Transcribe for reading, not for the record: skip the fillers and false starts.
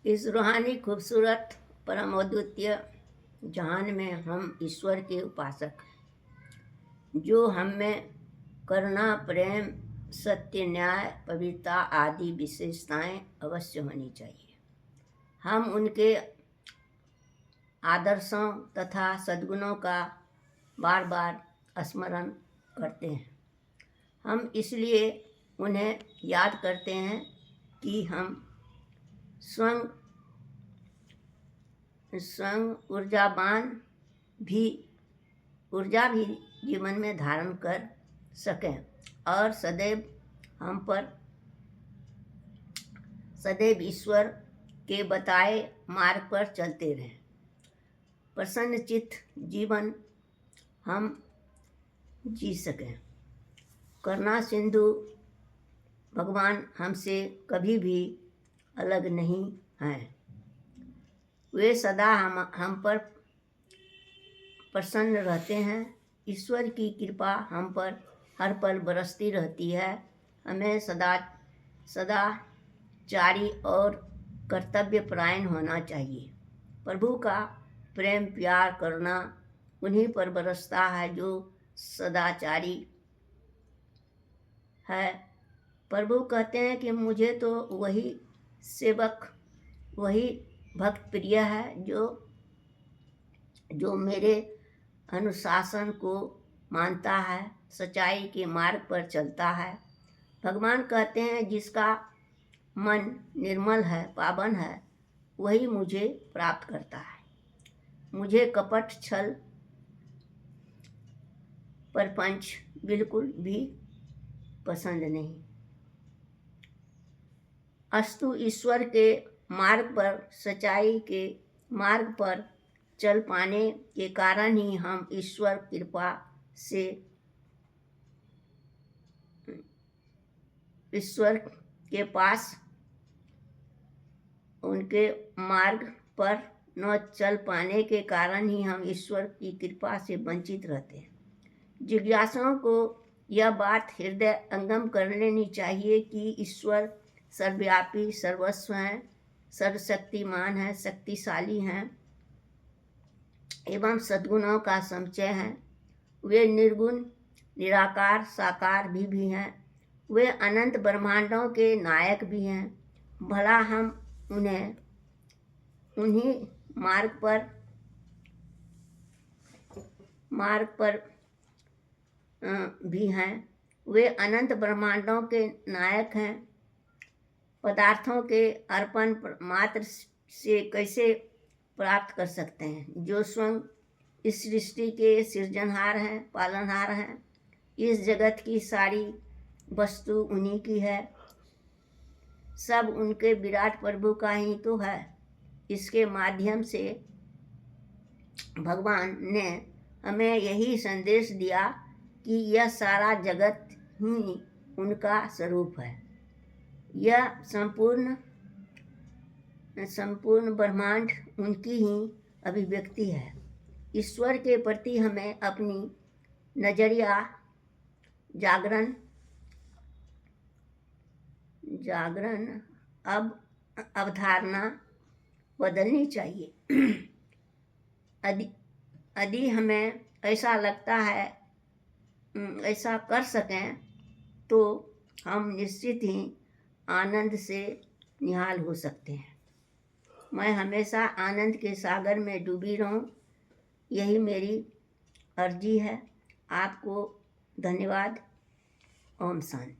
इस रूहानी खूबसूरत परम अद्वितीय जहान में हम ईश्वर के उपासक, जो हम में करुणा, प्रेम, सत्य, न्याय, पवित्रता आदि विशेषताएं अवश्य होनी चाहिए। हम उनके आदर्शों तथा सद्गुणों का बार बार स्मरण करते हैं। हम इसलिए उन्हें याद करते हैं कि हम स्वयं ऊर्जा भी जीवन में धारण कर सकें और सदैव ईश्वर के बताए मार्ग पर चलते रहें। प्रसन्नचित्त जीवन हम जी सकें। करुणा सिंधु भगवान हमसे कभी भी अलग नहीं हैं। वे सदा हम पर प्रसन्न रहते हैं। ईश्वर की कृपा हम पर हर पल बरसती रहती है। हमें सदाचारी और कर्तव्यपरायण होना चाहिए। प्रभु का प्रेम, प्यार, करुणा उन्हीं पर बरसता है जो सदाचारी है। प्रभु कहते हैं कि मुझे तो वही भक्त प्रिय है जो मेरे अनुशासन को मानता है, सच्चाई के मार्ग पर चलता है। भगवान कहते हैं जिसका मन निर्मल है, पावन है, वही मुझे प्राप्त करता है। मुझे कपट, छल, प्रपंच बिल्कुल भी पसंद नहीं। अस्तु ईश्वर के मार्ग पर, सच्चाई के मार्ग पर चल पाने के कारण ही हम ईश्वर कृपा से ईश्वर के पास, उनके मार्ग पर न चल पाने के कारण ही हम ईश्वर की कृपा से वंचित रहते हैं। जिज्ञासुओं को यह बात हृदय अंगम कर लेनी चाहिए कि ईश्वर सर्वव्यापी, सर्वस्व हैं, सर्वशक्तिमान हैं, शक्तिशाली हैं एवं सद्गुणों का संचय हैं। वे निर्गुण, निराकार, साकार भी हैं। वे अनंत ब्रह्मांडों के नायक भी हैं। भला हम उन्हीं मार्ग पर भी हैं। वे अनंत ब्रह्मांडों के नायक हैं। पदार्थों के अर्पण मात्र से कैसे प्राप्त कर सकते हैं, जो स्वयं इस सृष्टि के सृजनहार हैं, पालनहार हैं। इस जगत की सारी वस्तु उन्हीं की है। सब उनके विराट प्रभु का ही तो है। इसके माध्यम से भगवान ने हमें यही संदेश दिया कि यह सारा जगत ही उनका स्वरूप है। यह संपूर्ण ब्रह्मांड उनकी ही अभिव्यक्ति है। ईश्वर के प्रति हमें अपनी नजरिया, अवधारणा बदलनी चाहिए। यदि हमें ऐसा लगता है ऐसा कर सकें तो हम निश्चित ही आनंद से निहाल हो सकते हैं। मैं हमेशा आनंद के सागर में डूबी रहूं, यही मेरी अर्जी है। आपको धन्यवाद। ओम शांति।